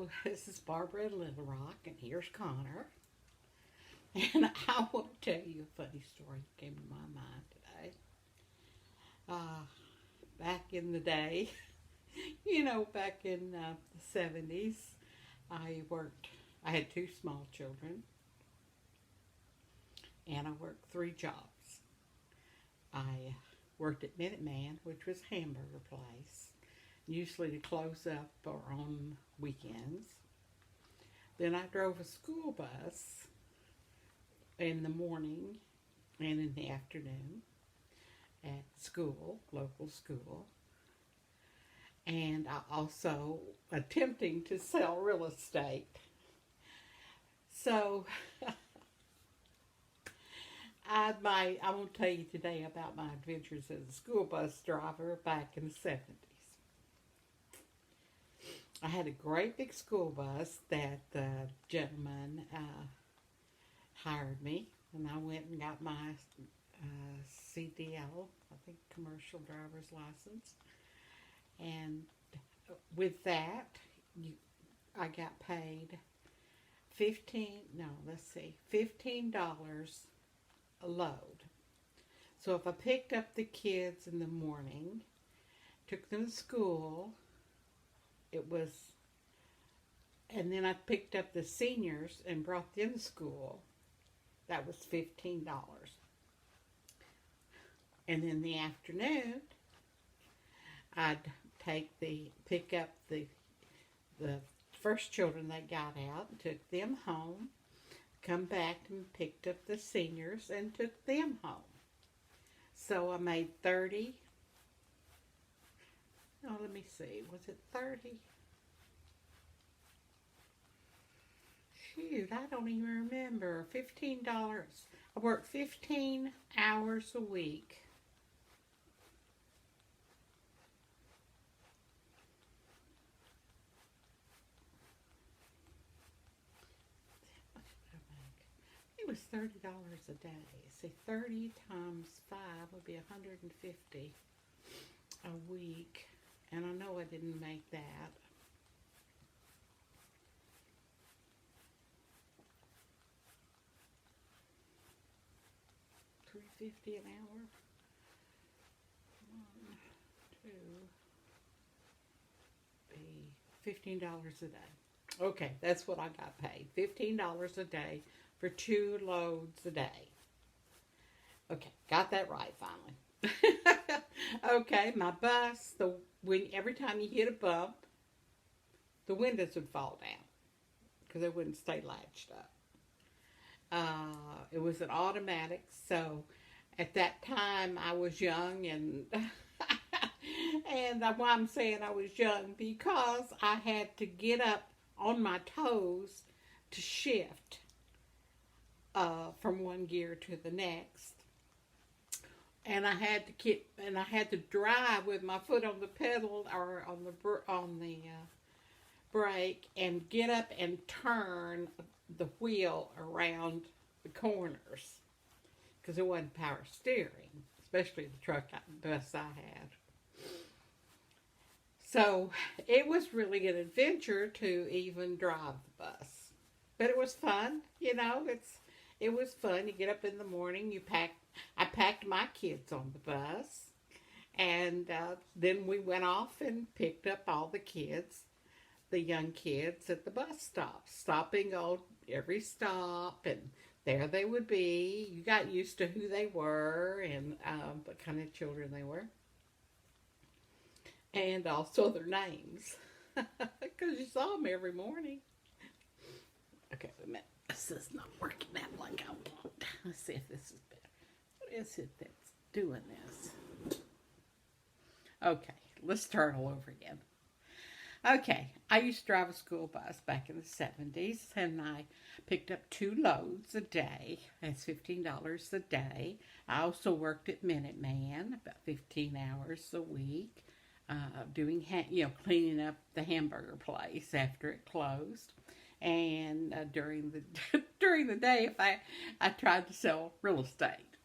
Hello, this is Barbara in Little Rock, and here's Connor. And I want to tell you a funny story that came to my mind today. Back in the day, back in the 70s, I worked, I had two small children, and I worked three jobs. I worked at Minuteman, which was a hamburger place, usually to close up or on weekends. Then I drove a school bus in the morning and in the afternoon at school, local school. And I also attempting to sell real estate. So I want to tell you today about my adventures as a school bus driver back in the 70s. I had a great big school bus that the gentleman hired me, and I went and got my CDL, I think commercial driver's license. And with that, I got paid $15 a load. So if I picked up the kids in the morning, took them to school, and then I picked up the seniors and brought them to school, that was $15. And in the afternoon, I'd pick up the first children that got out and took them home, come back and picked up the seniors and took them home. So I made 30. Oh, let me see. Was it 30? Shoot, I don't even remember. $15. I worked 15 hours a week. It was $30 a day. See, 30 times 5 would be 150 a week. And I know I didn't make that. $3.50 an hour. 1, 2, be $15 a day. Okay, that's what I got paid. $15 a day for 2 loads a day. Okay, got that right finally. Okay, my bus, every time you hit a bump, the windows would fall down because they wouldn't stay latched up. It was an automatic, so at that time I was young, and and why I'm saying I was young, because I had to get up on my toes to shift from one gear to the next. And I had to drive with my foot on the pedal or on the brake, and get up and turn the wheel around the corners, because it wasn't power steering, especially the bus I had. So it was really an adventure to even drive the bus, but it was fun. It was fun. You get up in the morning, I packed my kids on the bus, and then we went off and picked up all the kids, the young kids, at the bus stop, stopping on every stop, and there they would be. You got used to who they were and what kind of children they were, and also their names, because you saw them every morning. Okay, wait a minute. This is not working out like I want. Let's see if this is better. What is it that's doing this? Okay, let's start all over again. Okay, I used to drive a school bus back in the 70s, and I picked up 2 loads a day. That's $15 a day. I also worked at Minuteman about 15 hours a week, doing cleaning up the hamburger place after it closed. And during the day, if I tried to sell real estate.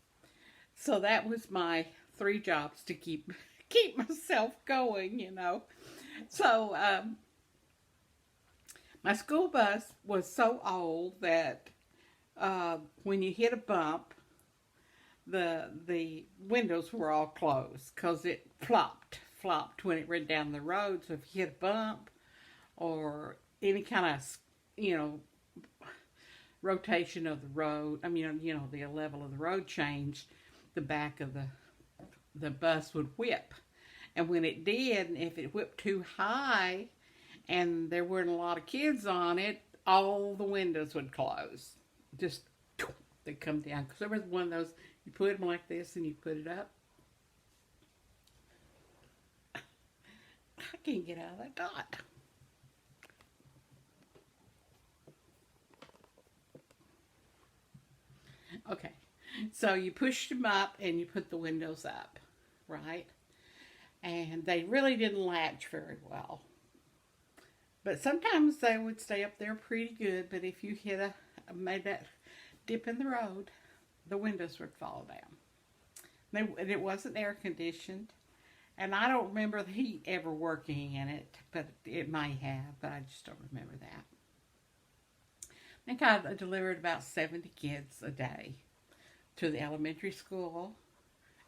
So that was my 3 jobs to keep myself going, So My school bus was so old that when you hit a bump, the windows were all closed because it flopped when it went down the road. So if you hit a bump or any kind of, you know, rotation of the road, I mean, you know, the level of the road changed, the back of the bus would whip. And when it did, if it whipped too high and there weren't a lot of kids on it, all the windows would close. Just they'd come down. Because there was one of those, you put them like this and you put it up. I can't get out of that dot. Okay, so you pushed them up and you put the windows up, right? And they really didn't latch very well. But sometimes they would stay up there pretty good, but if you made that dip in the road, the windows would fall down. It wasn't air conditioned, and I don't remember the heat ever working in it, but it may have, but I just don't remember that. I think I delivered about 70 kids a day to the elementary school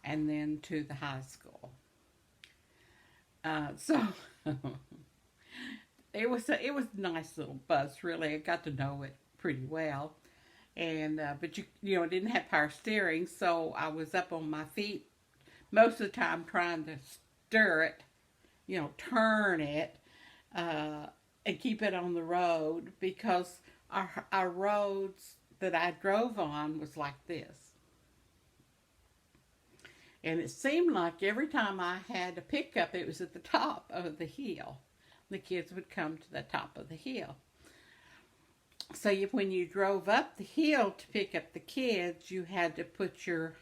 and then to the high school. So it was a nice little bus, really. I got to know it pretty well, and but you know, it didn't have power steering, so I was up on my feet most of the time trying to stir it, you know, turn it, and keep it on the road because our roads that I drove on was like this. And it seemed like every time I had a pickup, it was at the top of the hill. The kids would come to the top of the hill. So when you drove up the hill to pick up the kids, you had to put your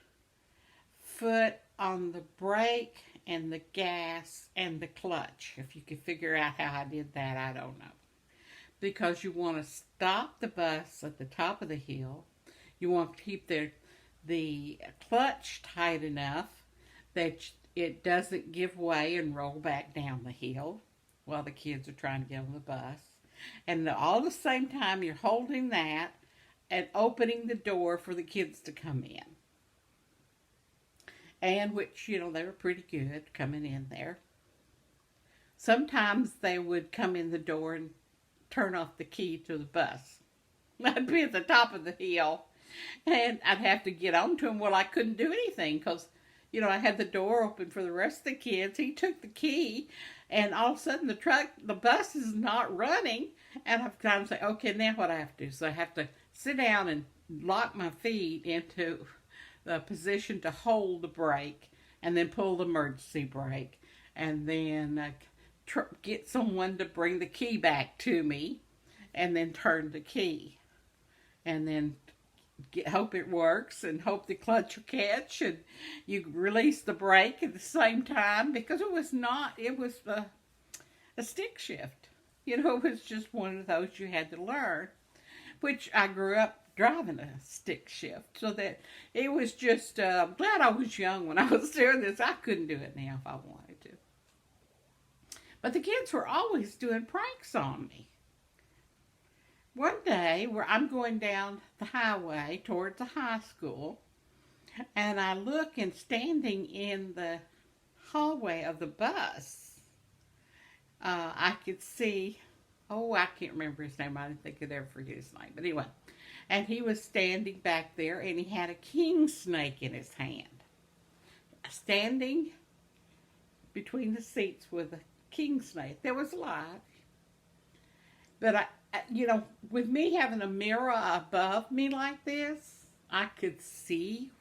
foot on the brake and the gas and the clutch. If you could figure out how I did that, I don't know. Because you want to stop the bus at the top of the hill. You want to keep the clutch tight enough that it doesn't give way and roll back down the hill while the kids are trying to get on the bus. And all at the same time, you're holding that and opening the door for the kids to come in. And which, you know, they were pretty good coming in there. Sometimes they would come in the door and turn off the key to the bus. I'd be at the top of the hill and I'd have to get on to him. Well, I couldn't do anything because, you know, I had the door open for the rest of the kids. He took the key and all of a sudden the bus is not running. And I've got to say, okay, now what I have to do? So I have to sit down and lock my feet into the position to hold the brake and then pull the emergency brake and then get someone to bring the key back to me and then turn the key and then hope it works and hope the clutch will catch and you release the brake at the same time because it was a stick shift. You know, it was just one of those you had to learn, which I grew up driving a stick shift, so that it was just, I'm glad I was young when I was doing this. I couldn't do it now if I wanted to. But the kids were always doing pranks on me. One day, where I'm going down the highway towards the high school, and I look and standing in the hallway of the bus, I could see, I can't remember his name. I didn't think I'd ever forget his name. But anyway, and he was standing back there, and he had a king snake in his hand. Standing between the seats with a king snake that was alive. But you know, with me having a mirror above me like this, I could see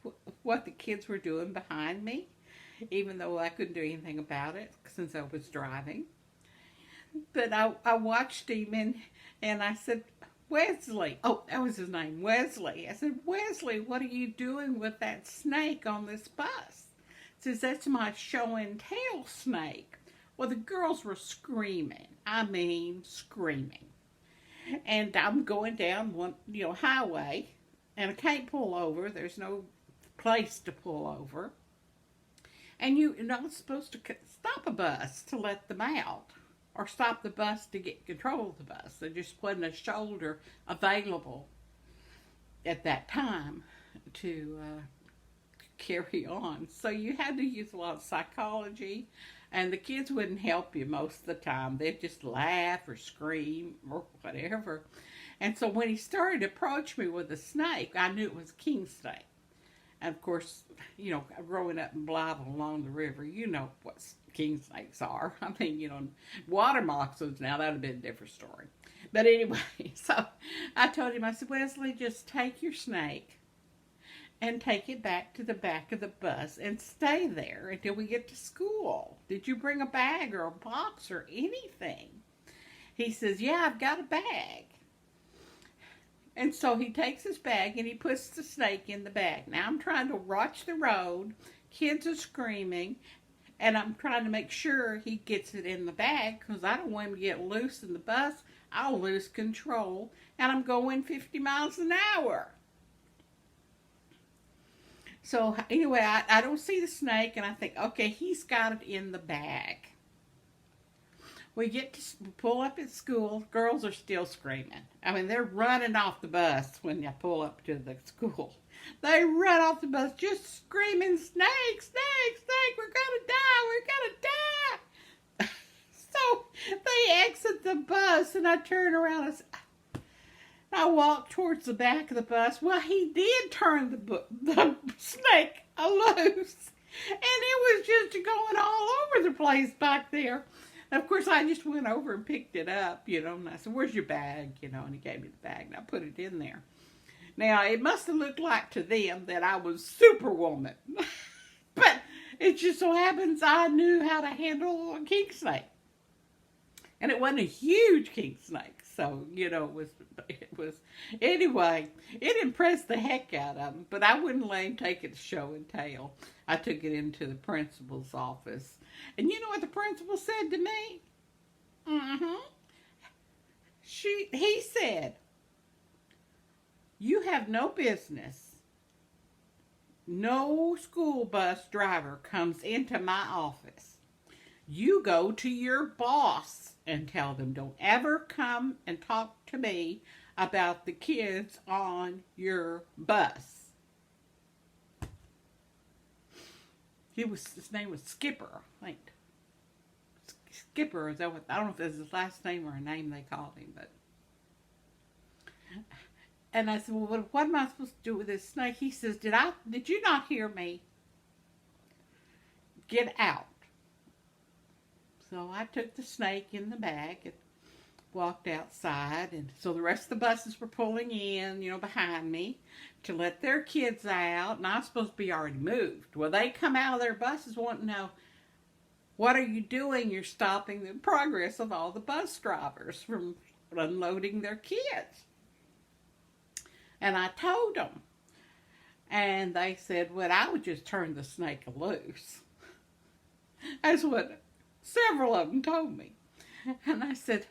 what the kids were doing behind me, even though I couldn't do anything about it since I was driving. But I watched him and I said, Wesley, oh, that was his name, Wesley. I said, Wesley, what are you doing with that snake on this bus? He says, that's my show and tell snake. Well, the girls were screaming. I mean, screaming. And I'm going down one, highway, and I can't pull over. There's no place to pull over. And you're not supposed to stop a bus to let them out or stop the bus to get control of the bus. There just wasn't a shoulder available at that time to carry on. So you had to use a lot of psychology, and the kids wouldn't help you most of the time. They'd just laugh or scream or whatever. And so when he started to approach me with a snake, I knew it was a king snake. And of course, you know, growing up in Blythe along the river, you know what king snakes are. I mean, you know, water moccasins now, that would have been a different story. But anyway, so I told him, I said, Wesley, just take your snake and take it back to the back of the bus and stay there until we get to school. Did you bring a bag or a box or anything? He says, yeah, I've got a bag. And so he takes his bag and he puts the snake in the bag. Now I'm trying to watch the road. Kids are screaming. And I'm trying to make sure he gets it in the bag because I don't want him to get loose in the bus. I'll lose control. And I'm going 50 miles an hour. So anyway, I don't see the snake, and I think, okay, he's got it in the bag. We get to pull up at school. Girls are still screaming. I mean, they're running off the bus when you pull up to the school. They run off the bus just screaming, snake, snake, snake, we're going to die, we're going to die. So they exit the bus, and I turn around and I walked towards the back of the bus. Well, he did turn the snake loose. And it was just going all over the place back there. And of course, I just went over and picked it up, you know. And I said, where's your bag? You know, and he gave me the bag. And I put it in there. Now, it must have looked like to them that I was Superwoman. But it just so happens I knew how to handle a king snake. And it wasn't a huge king snake. So, you know, it was, anyway, it impressed the heck out of him, but I wouldn't let him take it to show and tell. I took it into the principal's office. And you know what the principal said to me? He said, you have no business. No school bus driver comes into my office. You go to your boss and tell them, don't ever come and talk to me about the kids on your bus. His name was Skipper, I think. Skipper, is that what, I don't know if that's his last name or a name they called him, but. And I said, well, what am I supposed to do with this snake? He says, did you not hear me? Get out. So I took the snake in the bag and walked outside. And so the rest of the buses were pulling in, you know, behind me to let their kids out. And I was supposed to be already moved. Well, they come out of their buses wanting to know, what are you doing? You're stopping the progress of all the bus drivers from unloading their kids. And I told them. And they said, well, I would just turn the snake loose. That's what several of them told me. And I said,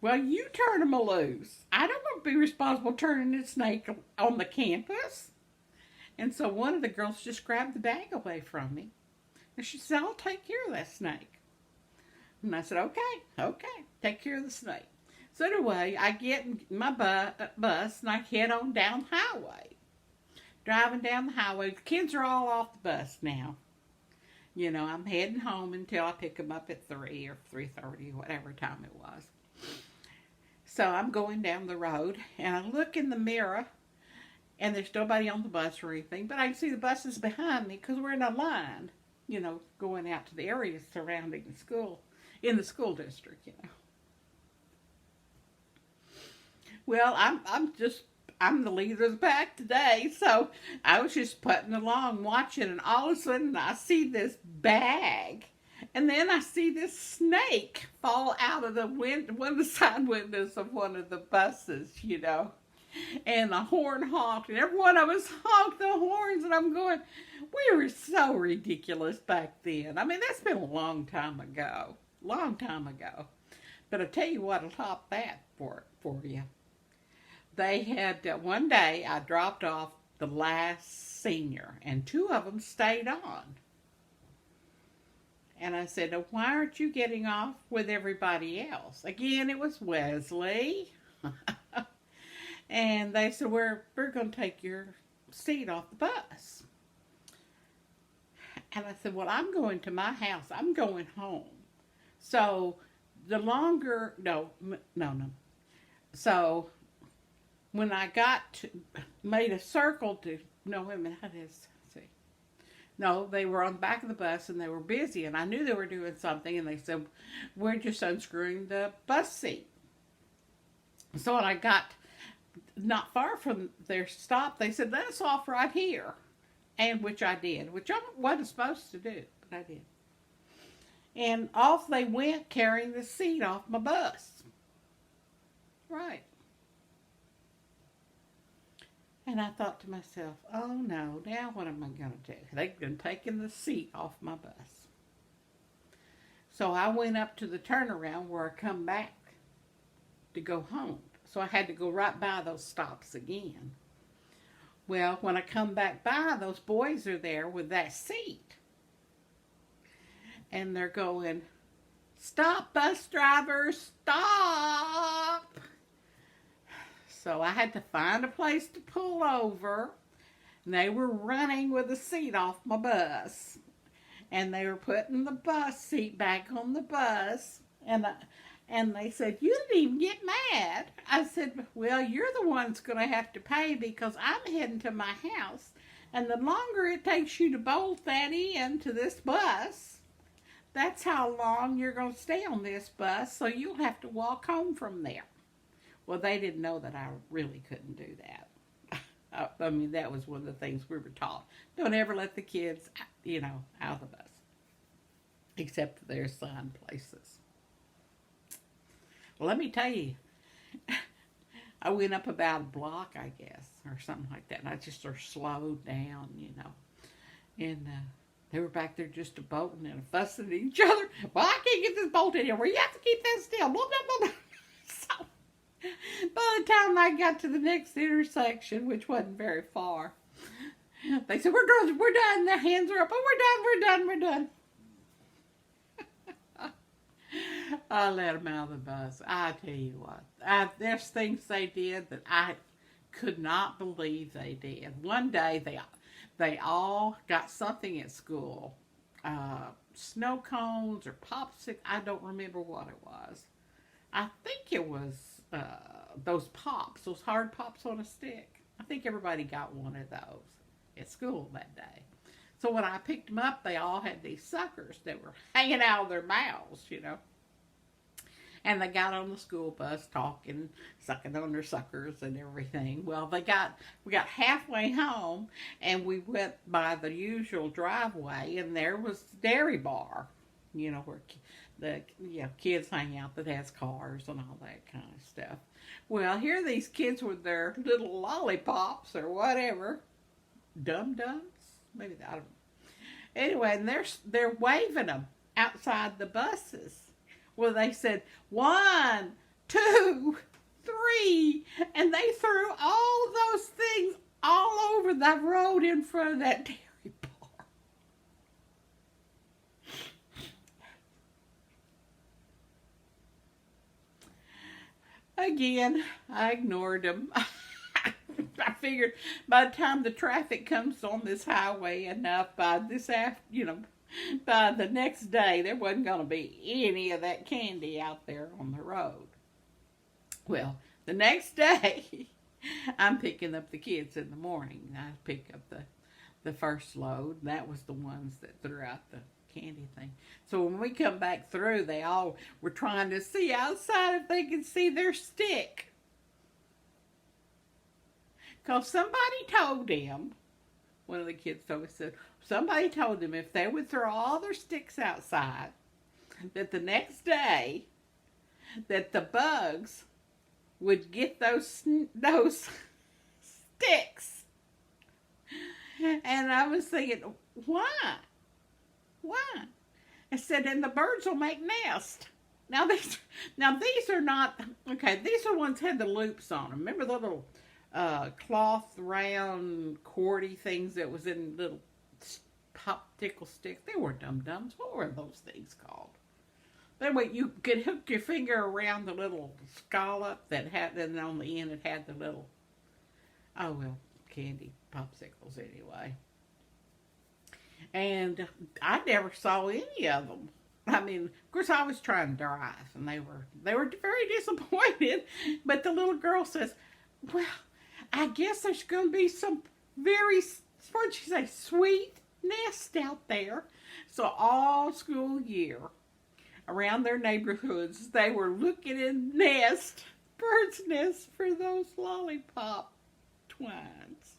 well, you turn them loose. I don't want to be responsible for turning the snake on the campus. And so one of the girls just grabbed the bag away from me. And she said, I'll take care of that snake. And I said, okay, take care of the snake. So anyway, I get in my bus and I head on down the highway. Driving down the highway. The kids are all off the bus now. You know, I'm heading home until I pick them up at 3 or 3:30, whatever time it was. So I'm going down the road, and I look in the mirror, and there's nobody on the bus or anything, but I can see the buses behind me because we're in a line, you know, going out to the areas surrounding the school, in the school district, you know. Well, I'm the leader of the pack today, so I was just putting along, watching, and all of a sudden I see this bag, and then I see this snake fall out of one of the side windows of one of the buses, you know, and the horn honked, and every one of us honked the horns, and I'm going, we were so ridiculous back then. I mean, that's been a long time ago, but I'll tell you what'll top that for you. They had, one day I dropped off the last senior, and 2 of them stayed on. And I said, "Now, why aren't you getting off with everybody else?" Again, it was Wesley. And they said, we're going to take your seat off the bus. And I said, "Well, I'm going to my house. I'm going home." So the longer, no. So when I made a circle to, no, wait a minute, how does, see. No, they were on the back of the bus and they were busy and I knew they were doing something and they said, "We're just unscrewing the bus seat." So when I got not far from their stop, they said, "Let us off right here." And which I did, which I wasn't supposed to do, but I did. And off they went carrying the seat off my bus. Right. And I thought to myself, oh no, now what am I going to do? They've been taking the seat off my bus. So I went up to the turnaround where I come back to go home. So I had to go right by those stops again. Well, when I come back by, those boys are there with that seat. And they're going, "Stop, bus driver, stop!" So I had to find a place to pull over. And they were running with the seat off my bus. And they were putting the bus seat back on the bus. And they said, "You didn't even get mad." I said, "Well, you're the one's going to have to pay because I'm heading to my house. And the longer it takes you to bolt that in to this bus, that's how long you're going to stay on this bus. So you'll have to walk home from there." Well, they didn't know that I really couldn't do that. I mean, that was one of the things we were taught. Don't ever let the kids, out of the bus. Except for their assigned places. Well, let me tell you, I went up about a block, I guess, or something like that. And I just sort of slowed down, And they were back there just a-bolting and fussing at each other. "Well, I can't get this bolt in here. Well, you have to keep that still." Blah, blah, blah. So by the time I got to the next intersection, which wasn't very far, they said, we're done. Their hands are up. "Oh, we're done. I let them out of the bus. I tell you what, there's things they did that I could not believe they did. One day they all got something at school, snow cones or popsicles. I don't remember what it was. I think it was those pops, those hard pops on a stick. I think everybody got one of those at school that day. So when I picked them up, they all had these suckers that were hanging out of their mouths, And they got on the school bus talking, sucking on their suckers and everything. Well, we got halfway home, and we went by the usual driveway, and there was the dairy bar, where the kids hang out that has cars and all that kind of stuff. Well, here these kids with their little lollipops or whatever, dum-dums, maybe I don't know. Anyway, and they're waving them outside the buses. Well, they said 1, 2, 3, and they threw all those things all over the road in front of that dairy bar. Again, I ignored them. I figured by the time the traffic comes on this highway enough, by the next day, there wasn't going to be any of that candy out there on the road. Well, the next day, I'm picking up the kids in the morning. I pick up the first load. That was the ones that threw out the candy thing. So when we come back through, they all were trying to see outside if they could see their stick. Because somebody told them, one of the kids told me, said, somebody told them if they would throw all their sticks outside, that the next day, that the bugs would get those sticks. And I was thinking, why? I said, and the birds will make nests. Now these are not, okay, these are ones that had the loops on them. Remember the little cloth round cordy things that was in little popsicle sticks. They weren't dum-dums. What were those things called? Anyway, you could hook your finger around the little scallop that had, and on the end it had the little, oh well, candy popsicles anyway. And I never saw any of them. I mean, of course, I was trying to drive, and they were very disappointed. But the little girl says, "Well, I guess there's going to be some very, what'd she say, sweet nest out there." So all school year, around their neighborhoods, they were looking in birds' nests for those lollipop twines.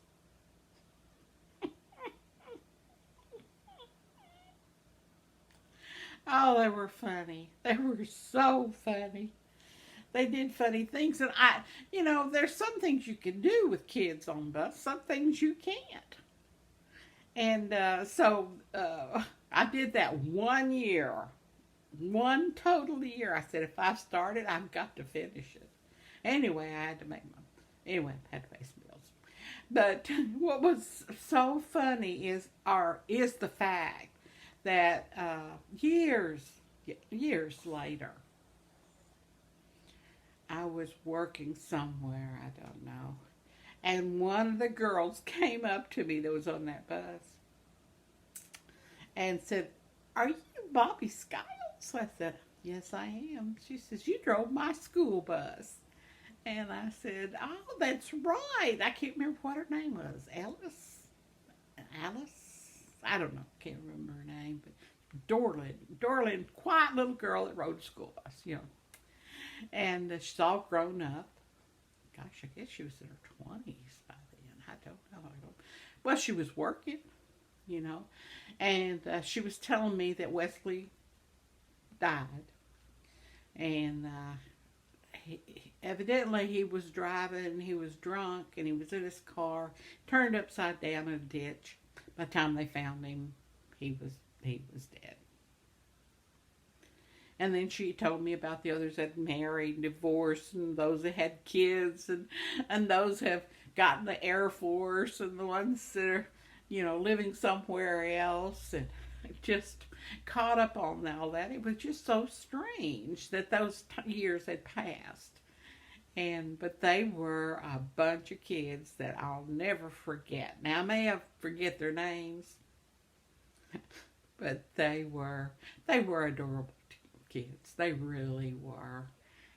Oh, they were funny. They were so funny. They did funny things. And there's some things you can do with kids on bus, some things you can't. And so I did that 1 year. One total year. I said, if I started, I've got to finish it. Anyway, I had to make I had to pay some bills. But what was so funny is the fact that years later, I was working somewhere, I don't know, and one of the girls came up to me that was on that bus and said, "Are you Bobby Skiles?" I said, "Yes, I am." She says, "You drove my school bus." And I said, "Oh, that's right." I can't remember what her name was. Alice? I don't know. Can't remember her name. But Dorlin, quiet little girl that rode a school bus, And she's all grown up. Gosh, I guess she was in her 20s by then. I don't know. Well, she was working, And she was telling me that Wesley died. And evidently he was driving, he was drunk, and he was in his car, turned upside down in a ditch. By the time they found him, he was dead. And then she told me about the others that married, divorced, and those that had kids, and those have gotten the Air Force, and the ones that are, living somewhere else, and just caught up on all that. It was just so strange that those years had passed. But they were a bunch of kids that I'll never forget. Now, I may have forget their names, but they were adorable kids. They really were.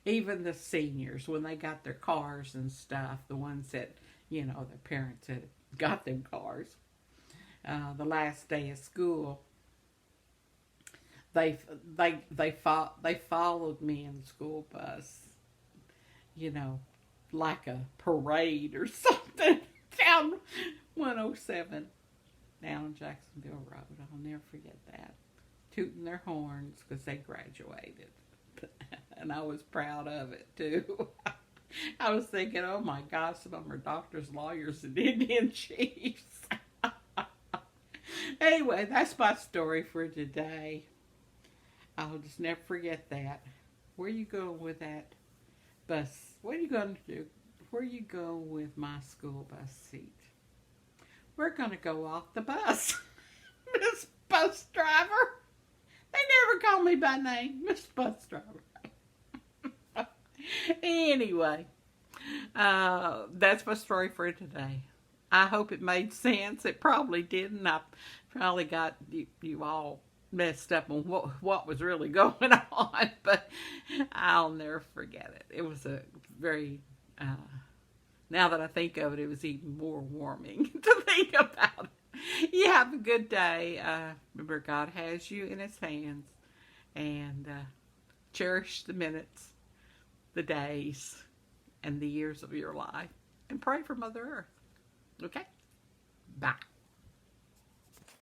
Even the seniors, when they got their cars and stuff, the ones that, their parents had got them cars, the last day of school, they followed me in the school bus, like a parade or something, down 107 down Jacksonville Road. I'll never forget that. Tooting their horns because they graduated. And I was proud of it, too. I was thinking, oh my gosh, some of them are doctors, lawyers, and Indian chiefs. Anyway, that's my story for today. I'll just never forget that. Where you going with that bus? What are you going to do? Where you go with my school bus seat? We're going to go off the bus. Miss Bus Driver. They never call me by name. Miss Bus Driver. Anyway, that's my story for today. I hope it made sense. It probably didn't. I probably got you all messed up on what was really going on, but I'll never forget it. It was a very, now that I think of it, it was even more warming to think about it. You have a good day. Remember, God has you in his hands, and cherish the minutes, the days, and the years of your life, and pray for Mother Earth. Okay? Bye.